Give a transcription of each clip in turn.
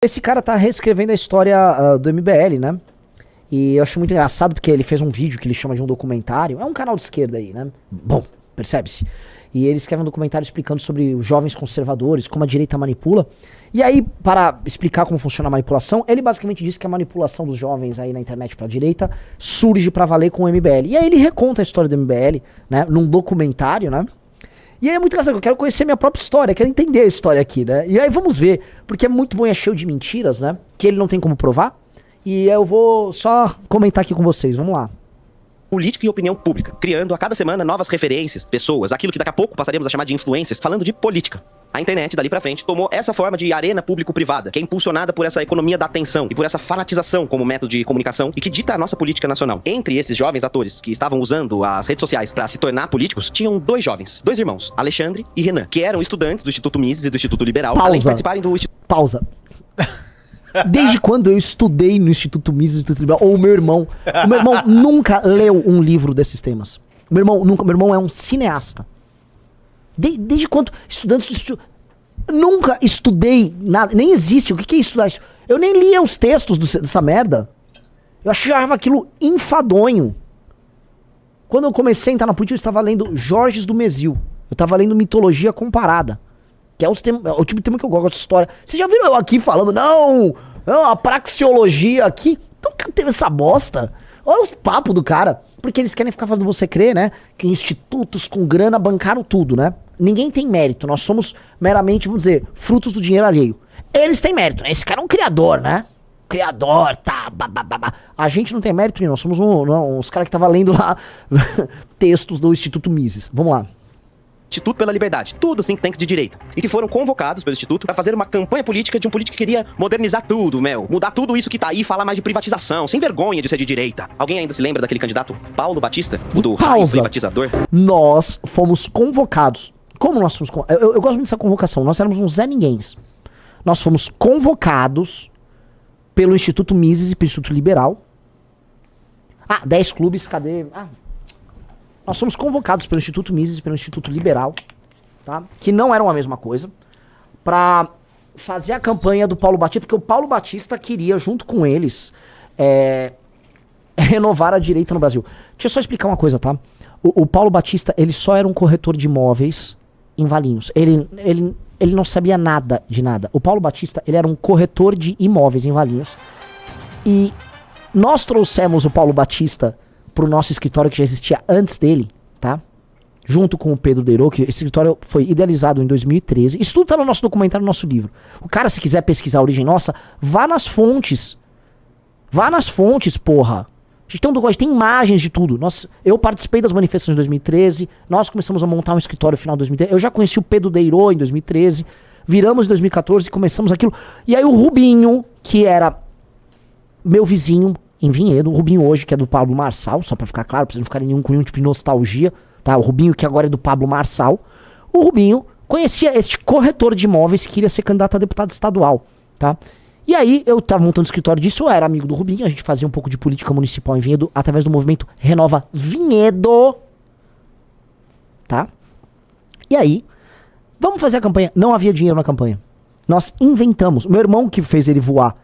Esse cara tá reescrevendo a história do MBL, né? E eu acho muito engraçado porque ele fez um vídeo que ele chama de um documentário. É um canal de esquerda aí, né? Bom, percebe-se. E ele escreve um documentário explicando sobre os jovens conservadores, como a direita manipula. E aí, para explicar como funciona a manipulação, ele basicamente diz que a manipulação dos jovens aí na internet pra direita surge pra valer com o MBL. E aí ele reconta a história do MBL, né? Num documentário, né? E aí é muito engraçado, eu quero conhecer minha própria história, quero entender a história aqui, né? E aí vamos ver, porque é muito bom e é cheio de mentiras, né? Que ele não tem como provar. E eu vou só comentar aqui com vocês, vamos lá. Política e opinião pública, criando a cada semana novas referências, pessoas, aquilo que daqui a pouco passaremos a chamar de influencers, falando de política. A internet, dali pra frente, tomou essa forma de arena público-privada, que é impulsionada por essa economia da atenção e por essa fanatização como método de comunicação e que dita a nossa política nacional. Entre esses jovens atores que estavam usando as redes sociais pra se tornar políticos, tinham dois jovens, dois irmãos, Alexandre e Renan, que eram estudantes do Instituto Mises e do Instituto Liberal, além de participarem do Instituto... Pausa. Desde quando eu estudei no Instituto Mises e Instituto Liberal, ou o meu irmão nunca leu um livro desses temas. O meu irmão é um cineasta. Desde quando estudantes do Instituto... Nunca estudei nada, nem existe, o que é estudar isso? Eu nem lia os textos dessa merda. Eu achava aquilo enfadonho. Quando eu comecei a entrar na política, eu estava lendo Jorges do Mesil. Eu estava lendo Mitologia Comparada. Que é o tipo de tema que eu gosto de história. Vocês já viram eu aqui falando, não, a praxeologia aqui. Então teve essa bosta. Olha os papos do cara. Porque eles querem ficar fazendo você crer, né? Que institutos com grana bancaram tudo, né? Ninguém tem mérito. Nós somos meramente, vamos dizer, frutos do dinheiro alheio. Eles têm mérito, né? Esse cara é um criador, né? Criador, tá, babá. A gente não tem mérito nenhum. Nós somos uns caras que estavam lendo lá textos do Instituto Mises. Vamos lá. Instituto pela Liberdade, tudo think tanks de direita, e que foram convocados pelo Instituto para fazer uma campanha política de um político que queria modernizar tudo, mudar tudo isso que tá aí e falar mais de privatização, sem vergonha de ser de direita. Alguém ainda se lembra daquele candidato Paulo Batista, o do raio privatizador? Nós fomos convocados. Como nós fomos convocados? Eu gosto muito dessa convocação. Nós éramos uns Zé Ninguéms. Nós fomos convocados pelo Instituto Mises e pelo Instituto Liberal. 10 clubes, cadê? Nós somos convocados pelo Instituto Mises e pelo Instituto Liberal, tá? Que não eram a mesma coisa, pra fazer a campanha do Paulo Batista, porque o Paulo Batista queria, junto com eles, renovar a direita no Brasil. Deixa eu só explicar uma coisa, tá? O Paulo Batista, ele só era um corretor de imóveis em Valinhos. Ele não sabia nada de nada. O Paulo Batista, ele era um corretor de imóveis em Valinhos. E nós trouxemos o Paulo Batista pro nosso escritório que já existia antes dele, tá? Junto com o Pedro Deirô, que esse escritório foi idealizado em 2013. Isso tudo tá no nosso documentário, no nosso livro. O cara, se quiser pesquisar a origem nossa, vá nas fontes. Vá nas fontes, porra. A gente tem um documento, tem imagens de tudo. Eu participei das manifestações de 2013, nós começamos a montar um escritório no final de 2013. Eu já conheci o Pedro Deirô em 2013, viramos em 2014 e começamos aquilo. E aí o Rubinho, que era meu vizinho em Vinhedo, o Rubinho hoje, que é do Pablo Marçal, só pra ficar claro, pra vocês não ficarem com nenhum tipo de nostalgia, tá? O Rubinho, que agora é do Pablo Marçal. O Rubinho conhecia este corretor de imóveis que queria ser candidato a deputado estadual, tá? E aí, eu tava montando o escritório disso, eu era amigo do Rubinho, a gente fazia um pouco de política municipal em Vinhedo, através do movimento Renova Vinhedo, tá? E aí, vamos fazer a campanha. Não havia dinheiro na campanha. Nós inventamos. Meu irmão que fez ele voar.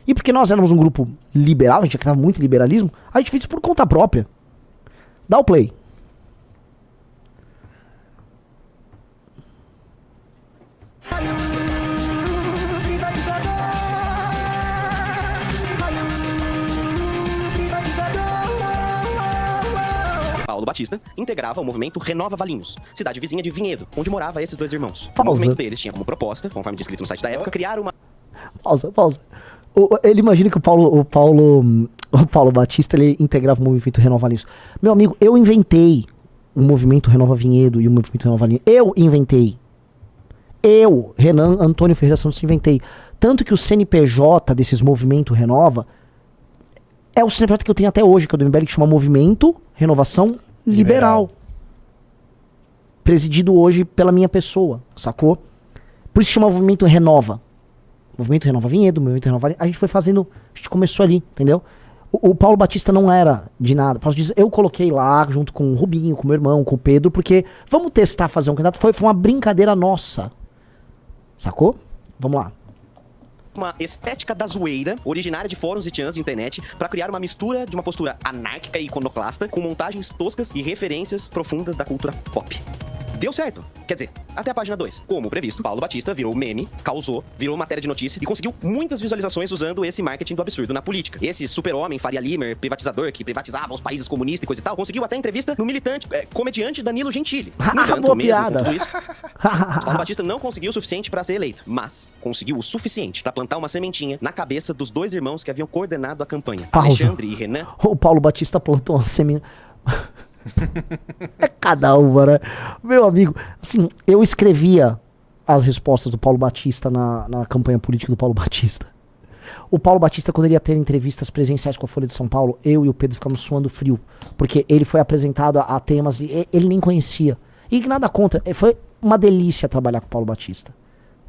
E porque nós éramos um grupo liberal, a gente acreditava muito em liberalismo, a gente fez isso por conta própria. Dá o play. Paulo Batista integrava o movimento Renova Valinhos, cidade vizinha de Vinhedo, onde moravam esses dois irmãos. Pausa. O movimento deles tinha como proposta, conforme descrito no site da época, criar uma... Pausa. Ele imagina que o Paulo Batista, ele integrava o movimento Renova Valinhos. Meu amigo, eu inventei o movimento Renova Vinhedo e o movimento Renova Valinhos. Eu inventei. Eu, Renan Antônio Ferreira Santos, inventei. Tanto que o CNPJ desses movimentos Renova é o CNPJ que eu tenho até hoje, que é o do MBL, que chama Movimento Renovação Liberal. Presidido hoje pela minha pessoa, sacou? Por isso chama Movimento Renova. Movimento Renova Vinhedo, Movimento Renova... A gente foi fazendo... A gente começou ali, entendeu? O Paulo Batista não era de nada. Eu coloquei lá, junto com o Rubinho, com o meu irmão, com o Pedro, porque vamos testar fazer um candidato. Foi uma brincadeira nossa. Sacou? Vamos lá. uma estética da zoeira, originária de fóruns e tchan's de internet, pra criar uma mistura de uma postura anárquica e iconoclasta, com montagens toscas e referências profundas da cultura pop. Deu certo. Quer dizer, até a página 2. Como previsto, Paulo Batista virou meme, causou, virou matéria de notícia e conseguiu muitas visualizações usando esse marketing do absurdo na política. Esse super-homem, Faria Limer, privatizador, que privatizava os países comunistas e coisa e tal, conseguiu até entrevista no militante, comediante Danilo Gentili. No entanto, boa mesmo piada. com tudo isso, Paulo Batista não conseguiu o suficiente pra ser eleito, mas conseguiu o suficiente pra plantar uma sementinha na cabeça dos dois irmãos que haviam coordenado a campanha, Pausa. Alexandre e Renan. O Paulo Batista plantou uma semente. É cada uma, né? Meu amigo, assim, eu escrevia as respostas do Paulo Batista na campanha política do Paulo Batista. O Paulo Batista, quando ele ia ter entrevistas presenciais com a Folha de São Paulo, eu e o Pedro ficamos suando frio. Porque ele foi apresentado a temas e ele nem conhecia. E nada contra, foi uma delícia trabalhar com o Paulo Batista.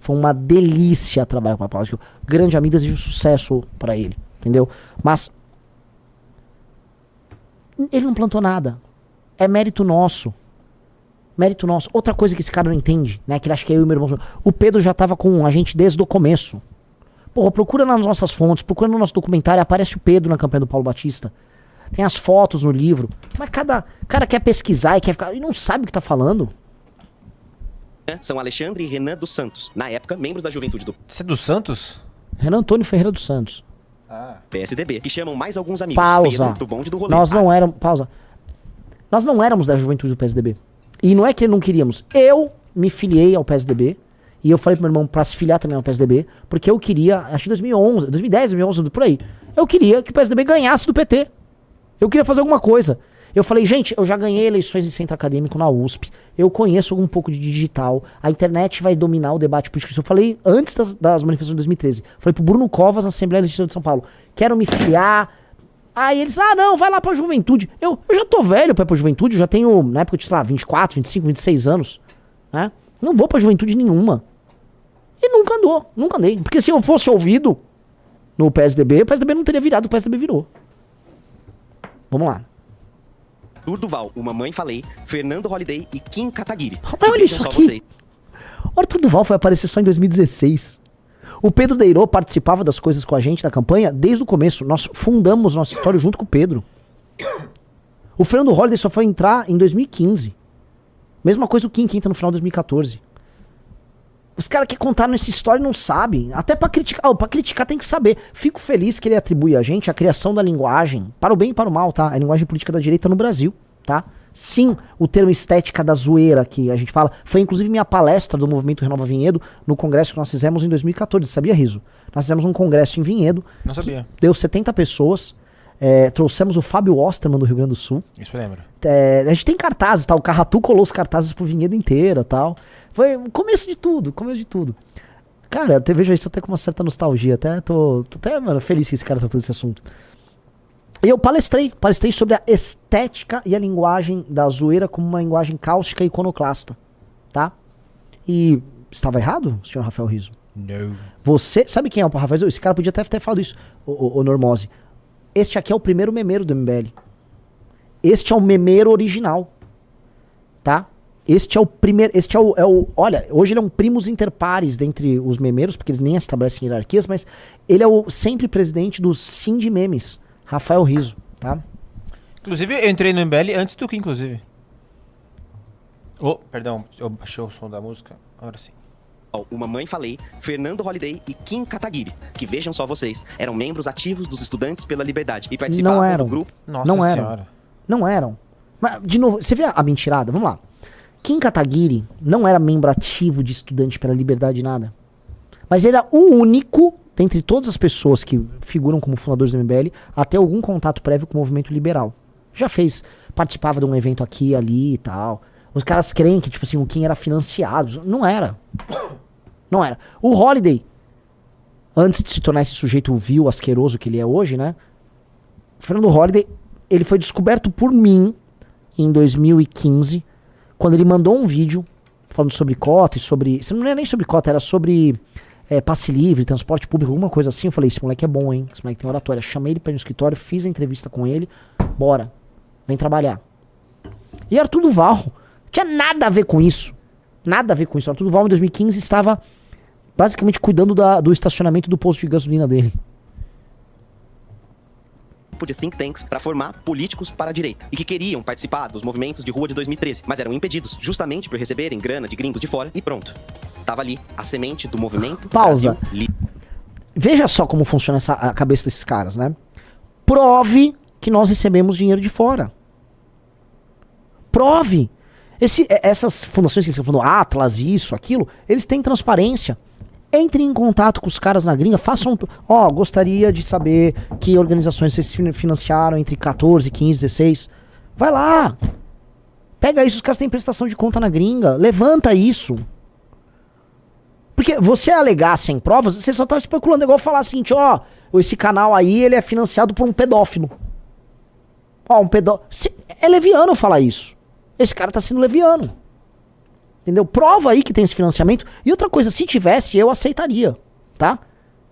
Foi uma delícia trabalhar com o Paulo Batista. Grande amigo, desejo sucesso pra ele, entendeu? Mas ele não plantou nada. É mérito nosso. Mérito nosso. Outra coisa que esse cara não entende, né? Que ele acha que eu e meu irmão... O Pedro já tava com a gente desde o começo. Porra, procura nas nossas fontes, procura no nosso documentário, aparece o Pedro na campanha do Paulo Batista. Tem as fotos no livro. Mas cada cara quer pesquisar e quer ficar... E não sabe o que tá falando. São Alexandre e Renan dos Santos. Na época, membros da juventude do Você é do Santos? Renan Antônio Ferreira dos Santos. PSDB, que chamam mais alguns amigos. Pausa. Pedro, do bonde do rolê. Nós não éramos... Pausa. Nós não éramos da juventude do PSDB. E não é que não queríamos. Eu me filiei ao PSDB. E eu falei pro meu irmão pra se filiar também ao PSDB. Porque eu queria, acho que 2011, 2010, 2011, por aí. Eu queria que o PSDB ganhasse do PT. Eu queria fazer alguma coisa. Eu falei, gente, eu já ganhei eleições em centro acadêmico na USP. Eu conheço um pouco de digital. A internet vai dominar o debate político. Isso eu falei antes das manifestações de 2013. Falei pro Bruno Covas na Assembleia Legislativa de São Paulo. Quero me filiar. Aí eles, não, vai lá pra juventude. Eu já tô velho pra ir pra juventude, eu já tenho, na época eu tinha, sei lá, 24, 25, 26 anos, né? Não vou pra juventude nenhuma. E nunca andei. Porque se eu fosse ouvido no PSDB, o PSDB não teria virado, o PSDB virou. Vamos lá. Arthur Duval, o Mamãe Falei, Fernando Holliday e Kim Kataguiri. Olha isso aqui. O Arthur Duval foi aparecer só em 2016. O Pedro Deirô participava das coisas com a gente na campanha desde o começo. Nós fundamos nosso escritório junto com o Pedro. O Fernando Holliday só foi entrar em 2015. Mesma coisa o Kim, que entra no final de 2014. Os caras que contaram essa história não sabem. Até pra criticar. Pra criticar tem que saber. Fico feliz que ele atribui a gente a criação da linguagem, para o bem e para o mal, tá? A linguagem política da direita no Brasil, tá? Sim, o termo estética da zoeira que a gente fala, foi inclusive minha palestra do Movimento Renova Vinhedo no congresso que nós fizemos em 2014, sabia, Riso? Nós fizemos um congresso em Vinhedo. Não sabia. Deu 70 pessoas, trouxemos o Fábio Osterman do Rio Grande do Sul. Isso eu lembro. A gente tem cartazes, tá? O Carratu colou os cartazes pro Vinhedo inteira, tal. Foi o começo de tudo. Cara, até vejo isso até com uma certa nostalgia, até tô até, mano, feliz que esse cara tratou desse assunto. E eu palestrei sobre a estética e a linguagem da zoeira como uma linguagem cáustica e iconoclasta, tá? E estava errado, senhor Rafael Rizzo? Não. Você, sabe quem é o Rafael Rizzo? Esse cara podia até ter falado isso, o Normose. Este aqui é o primeiro memeiro do MBL. Este é o memeiro original, tá? Este é o primeiro, olha, hoje ele é um primus inter pares dentre os memeiros, porque eles nem estabelecem hierarquias, mas ele é o sempre presidente do Sim de Memes, Rafael Rizzo, tá? Inclusive, eu entrei no MBL antes do que, inclusive. Oh, perdão, eu baixei o som da música, agora sim. O Mamãe Falei, Fernando Holliday e Kim Kataguiri, que vejam só vocês, eram membros ativos dos Estudantes pela Liberdade e participavam do grupo... Nossa Não senhora. Não eram. Mas, de novo, você vê a mentirada? Vamos lá. Kim Kataguiri não era membro ativo de Estudante pela Liberdade, nada. Mas ele era o único, dentre todas as pessoas que figuram como fundadores do MBL, a ter algum contato prévio com o movimento liberal. Já participava de um evento aqui e ali e tal. Os caras creem que, tipo assim, o Kim era financiado. Não era. Não era. O Holliday, antes de se tornar esse sujeito vil, asqueroso que ele é hoje, né? O Fernando Holliday, ele foi descoberto por mim em 2015, quando ele mandou um vídeo falando sobre cota e sobre... Isso não era nem sobre cota, era sobre passe livre, transporte público, alguma coisa assim. Eu falei, esse moleque é bom, hein? Esse moleque tem oratória. Chamei ele para ir no escritório, fiz a entrevista com ele. Bora, vem trabalhar. E Arthur Duval tinha nada a ver com isso. Nada a ver com isso. Arthur Duval, em 2015, estava basicamente cuidando do estacionamento do posto de gasolina dele. De think tanks para formar políticos para a direita e que queriam participar dos movimentos de rua de 2013, mas eram impedidos justamente por receberem grana de gringos de fora e pronto. Tava ali a semente do movimento. Pausa. Veja só como funciona a cabeça desses caras, né? Prove que nós recebemos dinheiro de fora. Prove. Essas fundações que você falou, Atlas, isso, aquilo, eles têm transparência. Entrem em contato com os caras na gringa, façam... gostaria de saber que organizações vocês financiaram entre 14, 15, 16. Vai lá. Pega isso, os caras têm prestação de conta na gringa. Levanta isso. Porque você alegar sem provas, você só tá especulando. É igual falar assim, esse canal aí, ele é financiado por um pedófilo. Um pedófilo... É leviano falar isso. Esse cara tá sendo leviano. Entendeu? Prova aí que tem esse financiamento. E outra coisa, se tivesse, eu aceitaria, tá?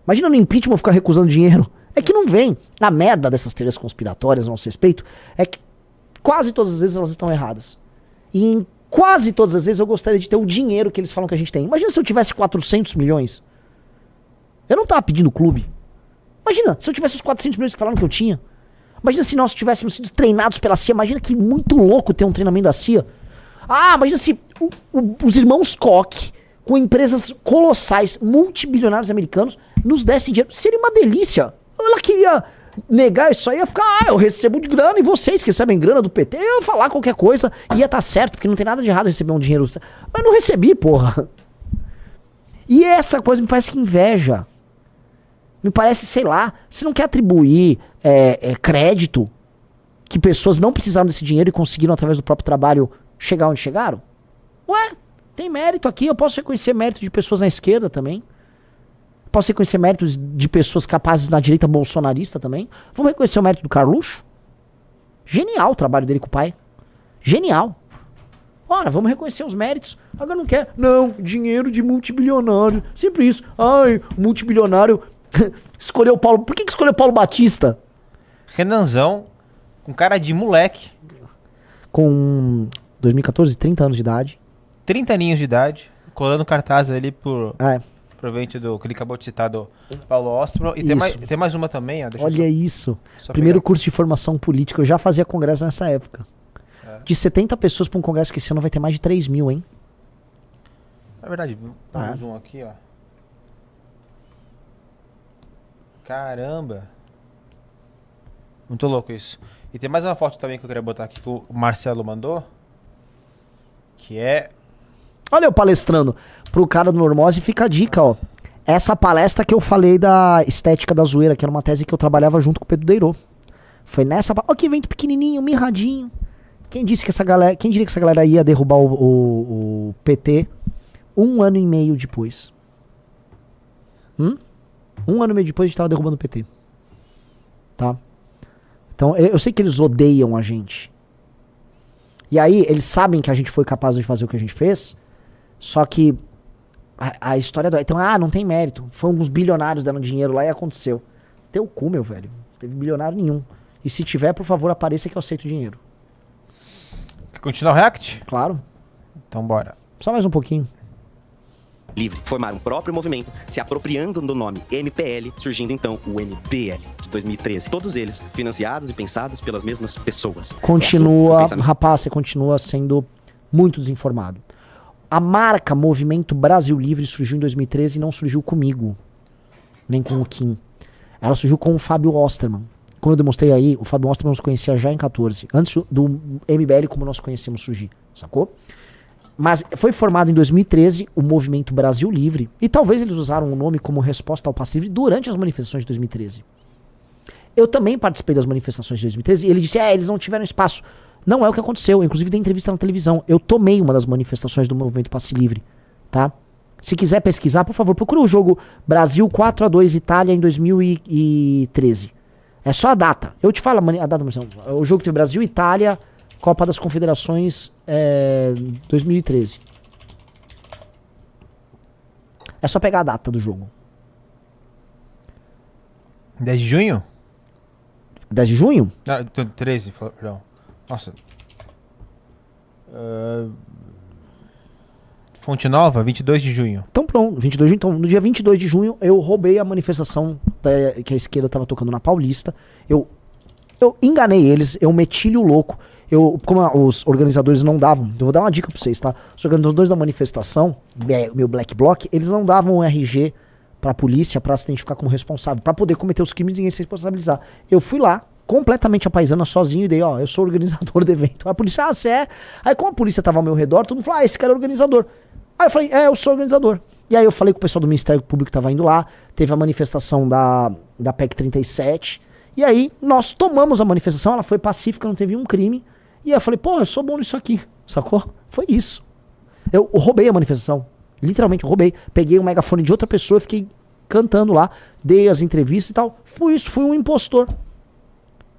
Imagina no impeachment ficar recusando dinheiro. É que não vem. A merda dessas teorias conspiratórias a nosso respeito é que quase todas as vezes elas estão erradas. E em quase todas as vezes eu gostaria de ter o dinheiro que eles falam que a gente tem. Imagina se eu tivesse 400 milhões. Eu não tava pedindo clube. Imagina se eu tivesse os 400 milhões que falaram que eu tinha. Imagina se nós tivéssemos sido treinados pela CIA. Imagina que muito louco ter um treinamento da CIA. Imagina se os irmãos Koch, com empresas colossais, multibilionários americanos, nos dessem dinheiro. Seria uma delícia. Ela queria negar isso aí, ia ficar, eu recebo de grana e vocês que recebem grana do PT, eu ia falar qualquer coisa, ia estar certo, porque não tem nada de errado receber um dinheiro. Mas não recebi, porra. E essa coisa me parece que inveja. Me parece, sei lá, você não quer atribuir crédito que pessoas não precisaram desse dinheiro e conseguiram, através do próprio trabalho, chegar onde chegaram? Ué, tem mérito aqui. Eu posso reconhecer mérito de pessoas na esquerda também. Posso reconhecer méritos de pessoas capazes na direita bolsonarista também. Vamos reconhecer o mérito do Carluxo? Genial o trabalho dele com o pai. Genial. Ora, vamos reconhecer os méritos. Agora não quer. Não, dinheiro de multibilionário. Sempre isso. Multibilionário escolheu o Paulo. Por que escolheu Paulo Batista? Renanzão, com cara de moleque. Com 2014, 30 anos de idade. 30 aninhos de idade, colando cartaz ali pro evento que ele acabou de citar, do Paulo Ostro. E tem mais uma também, deixa Olha isso. Primeiro curso de formação política. Eu já fazia congresso nessa época. De 70 pessoas para um congresso que esse ano vai ter mais de 3 mil, hein? É verdade. Vamos um aqui, ó. Caramba. Muito louco isso. E tem mais uma foto também que eu queria botar aqui que o Marcelo mandou. Que é... Olha eu palestrando pro cara do Normose, fica a dica, ó. Essa palestra que eu falei da estética da zoeira, que era uma tese que eu trabalhava junto com o Pedro Deirô. Foi nessa... Ó que evento pequenininho, mirradinho. Quem diria que essa galera ia derrubar o PT 1 ano e meio depois? 1 ano e meio depois a gente tava derrubando o PT. Tá? Então, eu sei que eles odeiam a gente. E aí, eles sabem que a gente foi capaz de fazer o que a gente fez, só que a história do... Então, não tem mérito. Foi uns bilionários dando dinheiro lá e aconteceu. Teu cu, meu velho. Não teve bilionário nenhum. E se tiver, por favor, apareça que eu aceito o dinheiro. Quer continuar o react? Claro. Então, bora. Só mais um pouquinho. Livre, formaram um próprio movimento, se apropriando do nome MPL, surgindo então o MBL de 2013. Todos eles financiados e pensados pelas mesmas pessoas. Continua, rapaz, você continua sendo muito desinformado. A marca Movimento Brasil Livre surgiu em 2013 e não surgiu comigo, nem com o Kim. Ela surgiu com o Fábio Osterman. Como eu demonstrei aí, o Fábio Osterman nos conhecia já em 14, antes do MBL como nós conhecemos surgir, sacou? Mas foi formado em 2013 o Movimento Brasil Livre, e talvez eles usaram o nome como resposta ao passe livre durante as manifestações de 2013. Eu também participei das manifestações de 2013 e ele disse, eles não tiveram espaço. Não é o que aconteceu, eu, inclusive dei entrevista na televisão. Eu tomei uma das manifestações do Movimento Passe Livre, tá? Se quiser pesquisar, por favor, procura o jogo Brasil 4-2 Itália em 2013. É só a data. Eu te falo a data, o jogo teve Brasil e Itália, Copa das Confederações 2013. É só pegar a data do jogo. 10 de junho? 10 de junho? Não, 13, perdão. Nossa. Fonte Nova, 22 de junho. Então pronto, 22 de junho. Então, no dia 22 de junho, eu roubei a manifestação que a esquerda tava tocando na Paulista. Eu enganei eles, eu meti-lhe o louco. Como os organizadores não davam, eu vou dar uma dica pra vocês, tá? Os organizadores da manifestação, meu Black Bloc, eles não davam um RG pra polícia pra se identificar como responsável, pra poder cometer os crimes e ninguém se responsabilizar. Eu fui lá, completamente apaisana, sozinho, e dei, ó, eu sou organizador do evento. A polícia, você é? Aí como a polícia tava ao meu redor, todo mundo falou, esse cara é organizador. Aí eu falei, eu sou organizador. E aí eu falei com o pessoal do Ministério Público que tava indo lá, teve a manifestação da PEC 37, e aí nós tomamos a manifestação, ela foi pacífica, não teve um crime. E aí eu falei, pô, eu sou bom nisso aqui, sacou? Foi isso. Eu roubei a manifestação. Literalmente, eu roubei. Peguei um megafone de outra pessoa, fiquei cantando lá, dei as entrevistas e tal. Fui isso, fui um impostor.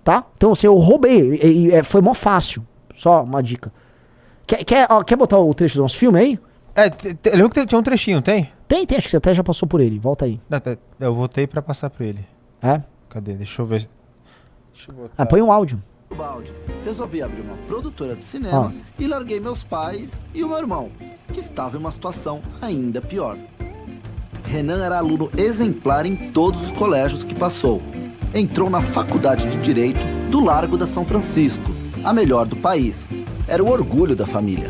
Tá? Então, assim, eu roubei. Foi mó fácil. Só uma dica. Quer botar o trecho do nosso filme aí? Eu lembro que tinha um trechinho, tem? Tem, acho que você até já passou por ele. Volta aí. Eu voltei pra passar pra ele. É? Cadê? Deixa eu ver. Deixa eu botar. Põe um áudio. Balde, resolvi abrir uma produtora de cinema e larguei meus pais e o meu irmão, que estava em uma situação ainda pior. Renan era aluno exemplar em todos os colégios que passou. Entrou na faculdade de Direito do Largo da São Francisco, a melhor do país. Era o orgulho da família.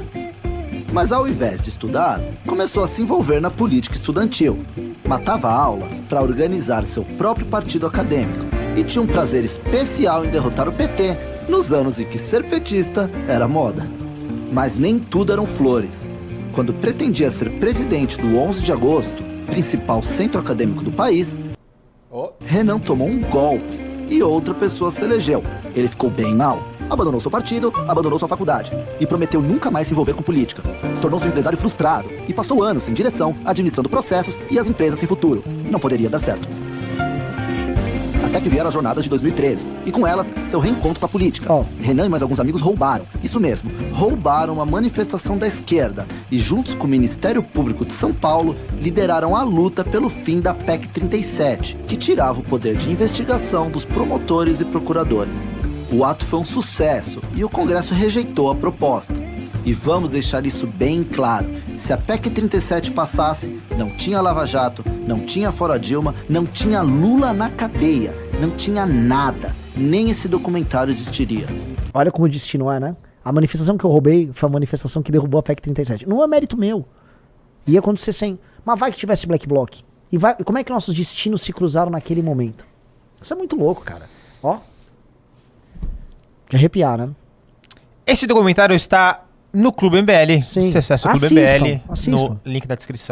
Mas ao invés de estudar, começou a se envolver na política estudantil. Matava a aula para organizar seu próprio partido acadêmico e tinha um prazer especial em derrotar o PT nos anos em que ser petista era moda. Mas nem tudo eram flores. Quando pretendia ser presidente do 11 de agosto, principal centro acadêmico do país, Renan tomou um golpe e outra pessoa se elegeu. Ele ficou bem mal, abandonou seu partido, abandonou sua faculdade e prometeu nunca mais se envolver com política. Tornou-se um empresário frustrado e passou anos sem direção, administrando processos e as empresas sem futuro. Não poderia dar certo. Até que vieram as jornadas de 2013, e com elas, seu reencontro com a política. Renan e mais alguns amigos roubaram, isso mesmo, roubaram uma manifestação da esquerda, e juntos com o Ministério Público de São Paulo, lideraram a luta pelo fim da PEC 37, que tirava o poder de investigação dos promotores e procuradores. O ato foi um sucesso, e o Congresso rejeitou a proposta. E vamos deixar isso bem claro, se a PEC 37 passasse, não tinha Lava Jato, não tinha Fora Dilma, não tinha Lula na cadeia, não tinha nada, nem esse documentário existiria. Olha como o destino é, né? A manifestação que eu roubei foi a manifestação que derrubou a PEC 37. Não é mérito meu. Ia acontecer sem. Mas vai que tivesse Black Bloc. E como é que nossos destinos se cruzaram naquele momento? Isso é muito louco, cara. Ó. De arrepiar, né? Esse documentário está no Clube MBL. Sim. Você acessa o Clube Assistam, MBL assistam. no link da descrição.